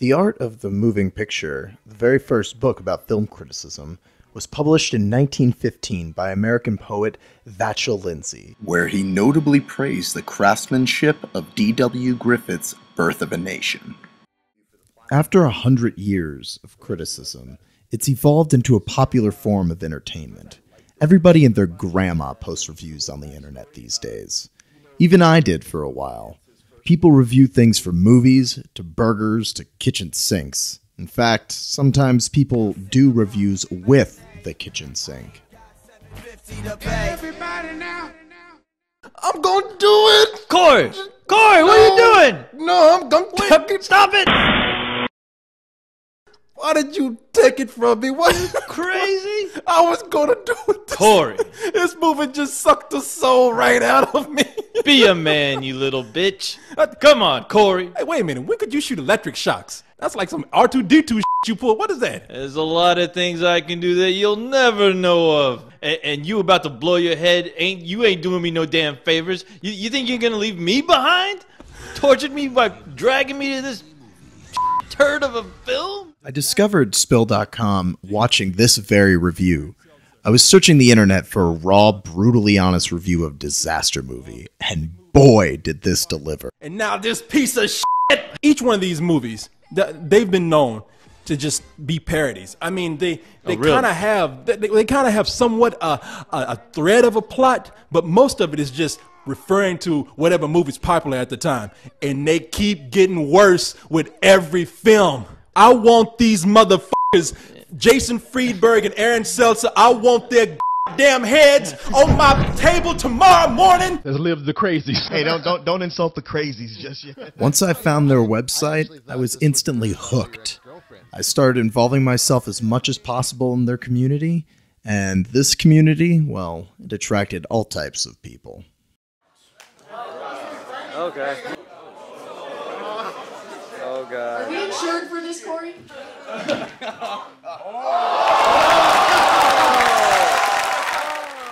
The Art of the Moving Picture, the very first book about film criticism, was published in 1915 by American poet Vachel Lindsay, where he notably praised the craftsmanship of D.W. Griffith's Birth of a Nation. After 100 years of criticism, it's evolved into a popular form of entertainment. Everybody and their grandma posts reviews on the internet these days. Even I did for a while. People review things from movies, to burgers, to kitchen sinks. In fact, sometimes people do reviews with the kitchen sink. I'm gonna do it! Corey! Corey, what are you doing? No, I'm gonna take it! Stop it! Why did you take it from me? What? Crazy? I was gonna do it. Corey. This movie just sucked the soul right out of me. Be a man, you little bitch. Come on, Corey. Hey, wait a minute. When could you shoot electric shocks? That's like some R2-D2 shit you pull. What is that? There's a lot of things I can do that you'll never know of. And you about to blow your head. You ain't doing me no damn favors. You think you're gonna leave me behind? Tortured me by dragging me to this turd of a film? I discovered Spill.com watching this very review. I was searching the internet for a raw, brutally honest review of Disaster Movie, and boy, did this deliver. And now this piece of shit. Each one of these movies, they've been known to just be parodies. I mean, they kind of have they kind of have somewhat a thread of a plot, but most of it is just referring to whatever movie's popular at the time, and they keep getting worse with every film. I want these motherfuckers, Jason Friedberg and Aaron Seltzer, I want their damn heads on my table tomorrow morning. Let's live the crazies. Hey, don't insult the crazies just yet. Once I found their website, I was instantly hooked. I started involving myself as much as possible in their community, and this community, well, it attracted all types of people. Okay. Oh, God. Are we insured for this, Corey?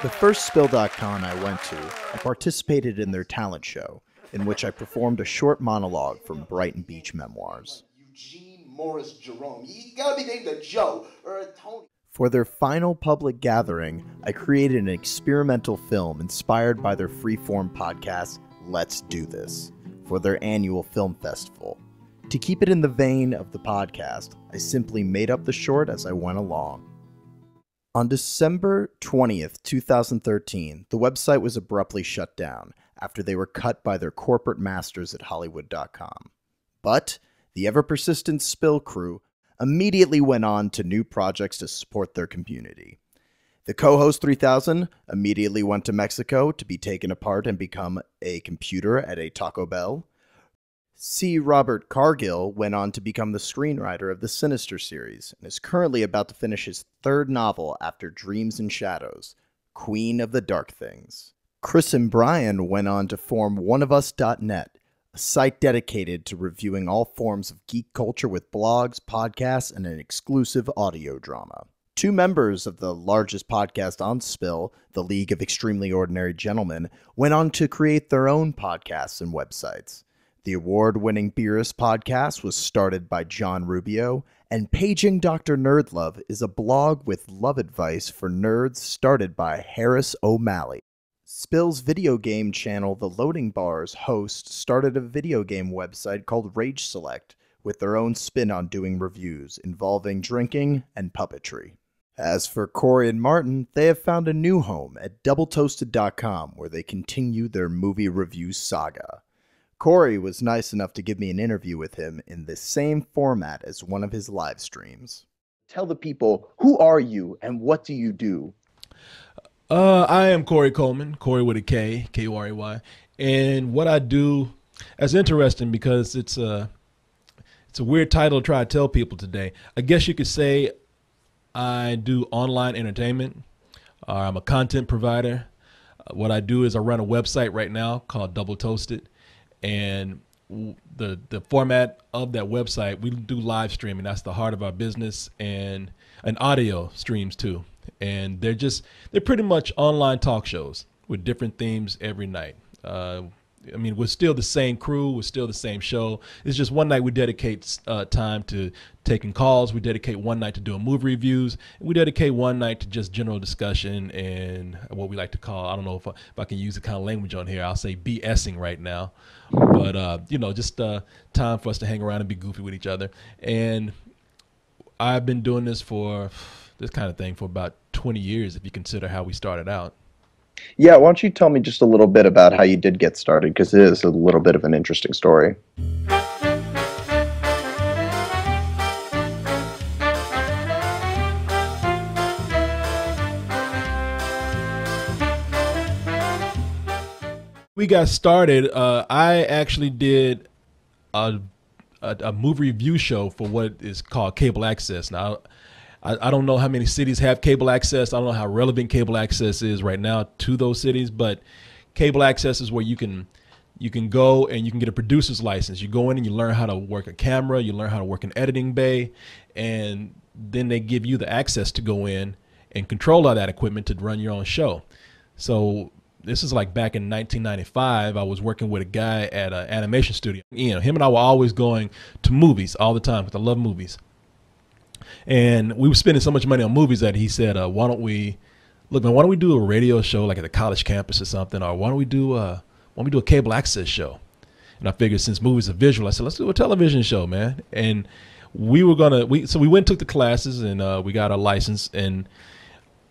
The first Spill.con I went to, I participated in their talent show, in which I performed a short monologue from Brighton Beach Memoirs. Eugene Morris Jerome. You gotta be named a Joe or a Tony. For their final public gathering, I created an experimental film inspired by their freeform podcast, Let's Do This, for their annual film festival. To keep it in the vein of the podcast, I simply made up the short as I went along. On December 20th, 2013, the website was abruptly shut down after they were cut by their corporate masters at Hollywood.com. But the ever-persistent Spill crew immediately went on to new projects to support their community. The co-host 3000 immediately went to Mexico to be taken apart and become a computer at a Taco Bell. C. Robert Cargill went on to become the screenwriter of the Sinister series and is currently about to finish his third novel after Dreams and Shadows, Queen of the Dark Things. Chris and Brian went on to form oneofus.net, a site dedicated to reviewing all forms of geek culture with blogs, podcasts, and an exclusive audio drama. Two members of the largest podcast on Spill, the League of Extremely Ordinary Gentlemen, went on to create their own podcasts and websites. The award-winning Beerus podcast was started by John Rubio, and Paging Dr. Nerdlove is a blog with love advice for nerds started by Harris O'Malley. Spill's video game channel, The Loading Bar's host, started a video game website called Rage Select, with their own spin on doing reviews involving drinking and puppetry. As for Corey and Martin, they have found a new home at doubletoasted.com, where they continue their movie review saga. Corey was nice enough to give me an interview with him in the same format as one of his live streams. Tell the people, who are you and what do you do? I am Corey Coleman, Corey with a K, K-O-R-E-Y. And what I do, that's interesting because it's a weird title to try to tell people today. I guess you could say I do online entertainment. I'm a content provider. What I do is I run a website right now called Double Toasted. And the format of that website, we do live streaming. That's the heart of our business, and audio streams too. And they're pretty much online talk shows with different themes every night. I mean, we're still the same crew. We're still the same show. It's just one night we dedicate time to taking calls. We dedicate one night to doing movie reviews. And we dedicate one night to just general discussion and what we like to call, I don't know if I can use the kind of language on here. I'll say BSing right now. But, just time for us to hang around and be goofy with each other. And I've been doing this kind of thing for about 20 years, if you consider how we started out. Yeah, why don't you tell me just a little bit about how you did get started, because it is a little bit of an interesting story. We got started. I actually did a movie review show for what is called cable access. Now, I don't know how many cities have cable access. I don't know how relevant cable access is right now to those cities, but cable access is where you can go and you can get a producer's license. You go in and you learn how to work a camera, you learn how to work an editing bay, and then they give you the access to go in and control all that equipment to run your own show. So this is like back in 1995. I was working with a guy at an animation studio. Him and I were always going to movies all the time because I love movies. And we were spending so much money on movies that he said, why don't we do a radio show like at a college campus or something, or why don't we do a cable access show? And I figured since movies are visual, I said, let's do a television show, man. And so we went and took the classes, and we got our license, and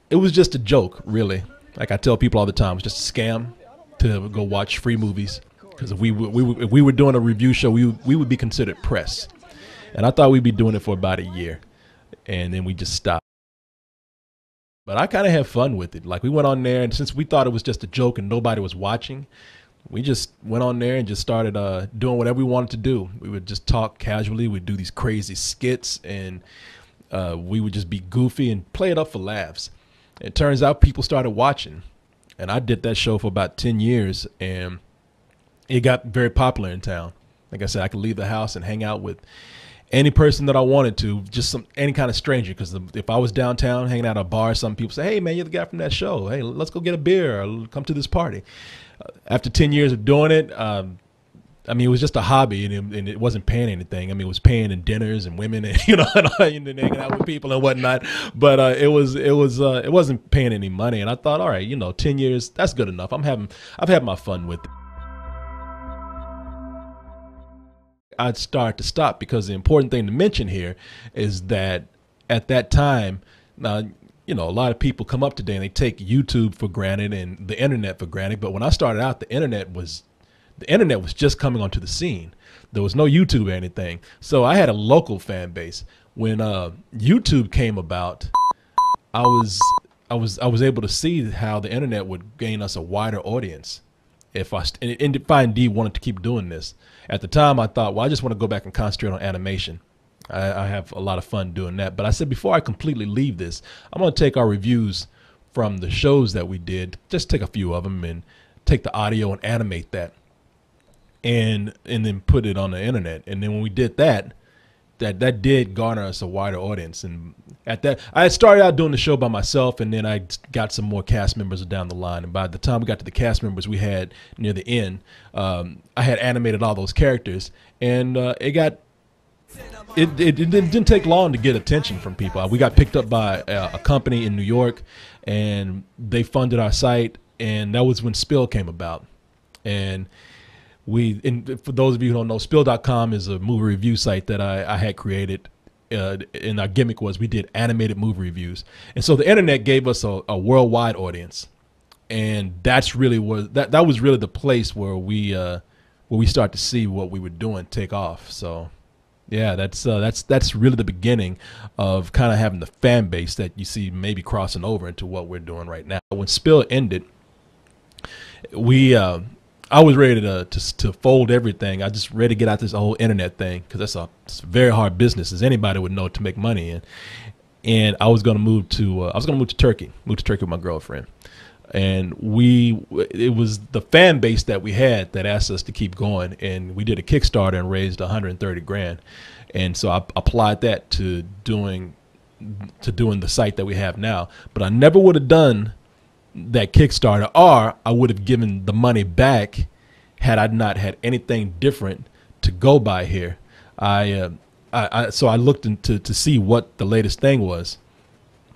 it was just a joke, really. Like I tell people all the time, it was just a scam to go watch free movies. Because if we were doing a review show, we would be considered press. And I thought we'd be doing it for about a year. And then we just stopped. But I kind of had fun with it. Like we went on there, and since we thought it was just a joke and nobody was watching, we just went on there and just started doing whatever we wanted to do. We would just talk casually. We'd do these crazy skits, and we would just be goofy and play it up for laughs. It turns out people started watching. And I did that show for about 10 years, and it got very popular in town. Like I said, I could leave the house and hang out with any person that I wanted to, just any kind of stranger. Because if I was downtown hanging out at a bar, some people say, hey, man, you're the guy from that show. Hey, let's go get a beer or come to this party. After 10 years of doing it, it was just a hobby, and it wasn't paying anything. It was paying in dinners and women and, and hanging out with people and whatnot. But it wasn't paying any money. And I thought, all right, 10 years, that's good enough. I've had my fun with it. I'd start to stop, because the important thing to mention here is that at that time, now, a lot of people come up today and they take YouTube for granted and the internet for granted. But when I started out, the internet was just coming onto the scene. There was no YouTube or anything. So I had a local fan base. When YouTube came about, I was able to see how the internet would gain us a wider audience if I indeed wanted to keep doing this. At the time, I thought, well, I just want to go back and concentrate on animation. I have a lot of fun doing that. But I said, before I completely leave this, I'm going to take our reviews from the shows that we did, just take a few of them and take the audio and animate that, and then put it on the internet. And then when we did that did garner us a wider audience. And at that, I had started out doing the show by myself, and then I got some more cast members down the line. And by the time we got to the cast members we had near the end, I had animated all those characters, and it didn't take long to get attention from people. We got picked up by a company in New York, and they funded our site, and that was when Spill came about. And for those of you who don't know, Spill.com is a movie review site that I had created, and our gimmick was we did animated movie reviews. And so the internet gave us a worldwide audience, and that was really the place where we start to see what we were doing take off. So yeah, that's really the beginning of kind of having the fan base that you see maybe crossing over into what we're doing right now. When Spill ended, I was ready to fold everything. I just ready to get out this whole internet thing, because it's a very hard business, as anybody would know, to make money in. And I was going to move to Turkey with my girlfriend. And it was the fan base that we had that asked us to keep going. And we did a Kickstarter and raised $130,000. And so I applied that to doing the site that we have now. But I never would have done that Kickstarter, or I would have given the money back had I not had anything different to go by here. So I looked into to see what the latest thing was,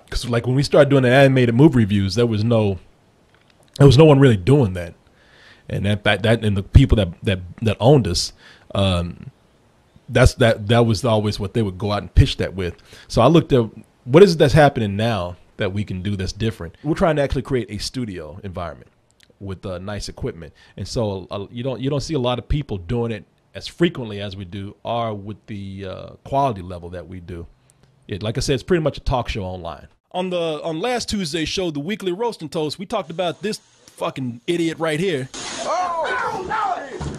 because like when we started doing the animated movie reviews, there was no one really doing that, and and the people that owned us, that was always what they would go out and pitch that with. So I looked at what is it that's happening now that we can do that's different. We're trying to actually create a studio environment with nice equipment, and so you don't see a lot of people doing it as frequently as we do, or with the quality level that we do. Like I said, it's pretty much a talk show online. On last Tuesday's show, the weekly roast and toast, we talked about this fucking idiot right here. Oh, no!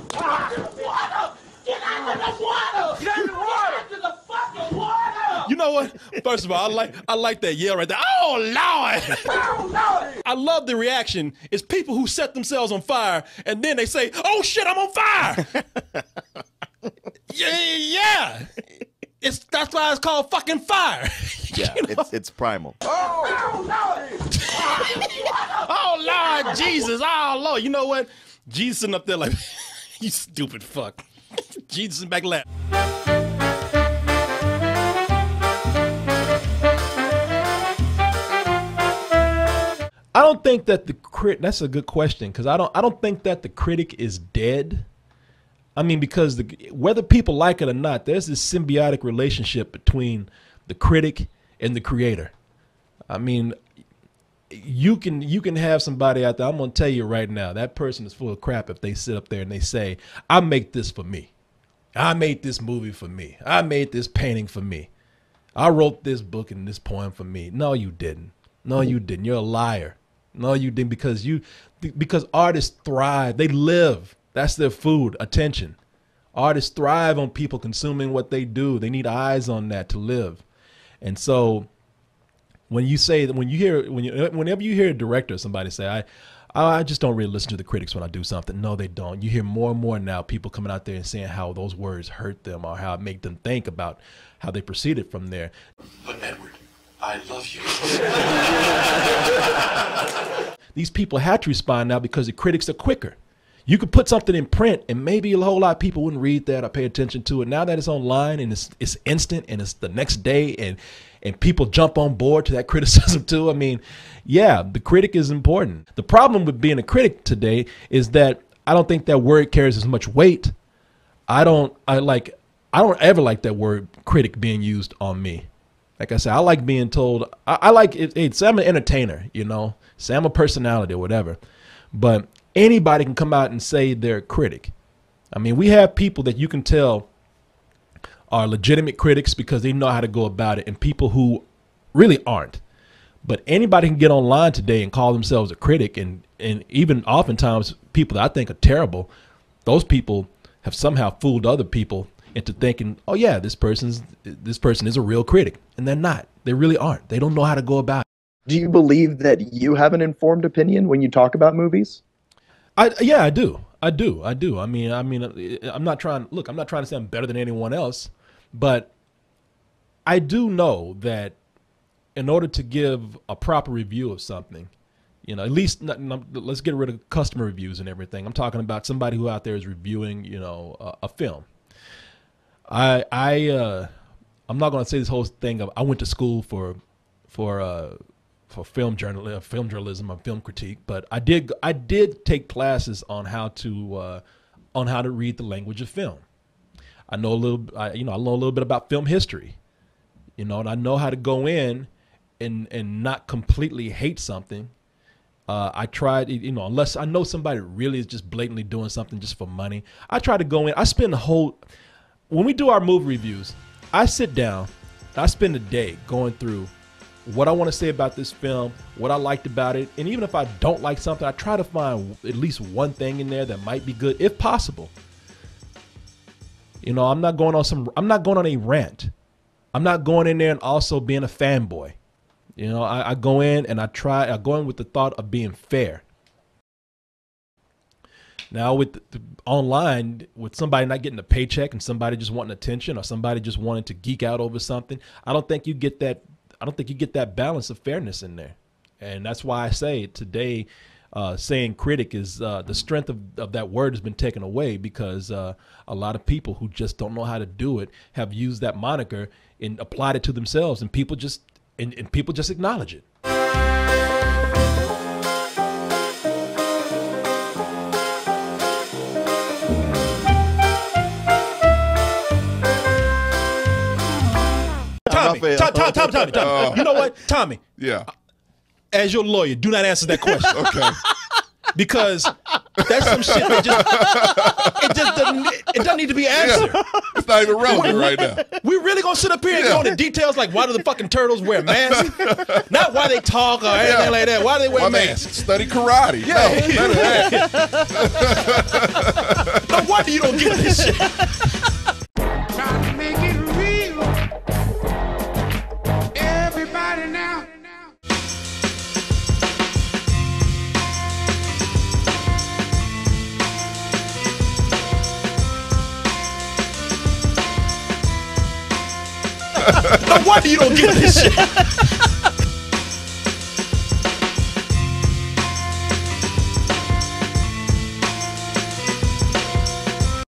Get out of the water! Get out of the water! Get out of the fucking water! You know what? First of all, I like that yell right there. Oh, Lord! Oh, Lord! I love the reaction. It's people who set themselves on fire, and then they say, oh, shit, I'm on fire! Yeah! That's why it's called fucking fire. Yeah, You know? it's primal. Oh, Lord! Oh, Lord, Jesus. Oh, Lord. You know what? Jesus sitting up there like, you stupid fuck. Jesus is back left. I don't think that that's a good question, because I don't think that the critic is dead. I mean, because whether people like it or not, there's this symbiotic relationship between the critic and the creator. I mean, you can have somebody out there, I'm going to tell you right now, that person is full of crap if they sit up there and they say, I make this for me. I made this movie for me. I made this painting for me. I wrote this book and this poem for me. No, you didn't. No, you didn't. You're a liar. No, you didn't, because artists thrive. They live. That's their food, attention. Artists thrive on people consuming what they do. They need eyes on that to live. And so when you say that, whenever you hear a director or somebody say, I just don't really listen to the critics when I do something. No, they don't. You hear more and more now people coming out there and saying how those words hurt them or how it made them think about how they proceeded from there. But Edward, I love you. These people have to respond now because the critics are quicker. You could put something in print and maybe a whole lot of people wouldn't read that or pay attention to it. Now that it's online and it's instant and it's the next day and people jump on board to that criticism too. I mean, yeah, the critic is important. The problem with being a critic today is that I don't think that word carries as much weight. I don't ever like that word critic being used on me. Like I said, I like being told, I like it. Hey, say I'm an entertainer, say I'm a personality or whatever, but anybody can come out and say they're a critic. I mean, we have people that you can tell are legitimate critics because they know how to go about it, and people who really aren't. But anybody can get online today and call themselves a critic, and even oftentimes people that I think are terrible, those people have somehow fooled other people into thinking, oh yeah, this person is a real critic, and they're not. They really aren't. They don't know how to go about it. Do you believe that you have an informed opinion when you talk about movies? Yeah, I do. I mean, I'm not trying to say I'm better than anyone else, but I do know that in order to give a proper review of something, at least let's get rid of customer reviews and everything. I'm talking about somebody who out there is reviewing, a film. I'm not going to say this whole thing of I went to school for film journalism or film critique, but I did take classes on how to read the language of film. I know a little bit about film history, and I know how to go in and not completely hate something. I tried, unless I know somebody really is just blatantly doing something just for money. I try to go in. When we do our movie reviews, I sit down, I spend a day going through what I want to say about this film, what I liked about it, and even if I don't like something, I try to find at least one thing in there that might be good, if possible. I'm not going on a rant. I'm not going in there and also being a fanboy. I go in and I go in with the thought of being fair. Now with the online, with somebody not getting a paycheck and somebody just wanting attention or somebody just wanting to geek out over something, I don't think you get that balance of fairness in there. And that's why I say today, saying critic is the strength of that word has been taken away because a lot of people who just don't know how to do it have used that moniker and applied it to themselves, and people just acknowledge it. Tommy. You know what, Tommy? Yeah. As your lawyer, do not answer that question. Okay. Because that's some shit that doesn't need to be answered. Yeah. It's not even relevant right now. We really gonna sit up here and go into details like why do the fucking turtles wear masks? Not why they talk or anything like that. Why do they wear masks? Study karate. Yeah. No wonder you don't get this shit. Trying to make it real. Everybody now. No wonder you don't get this shit.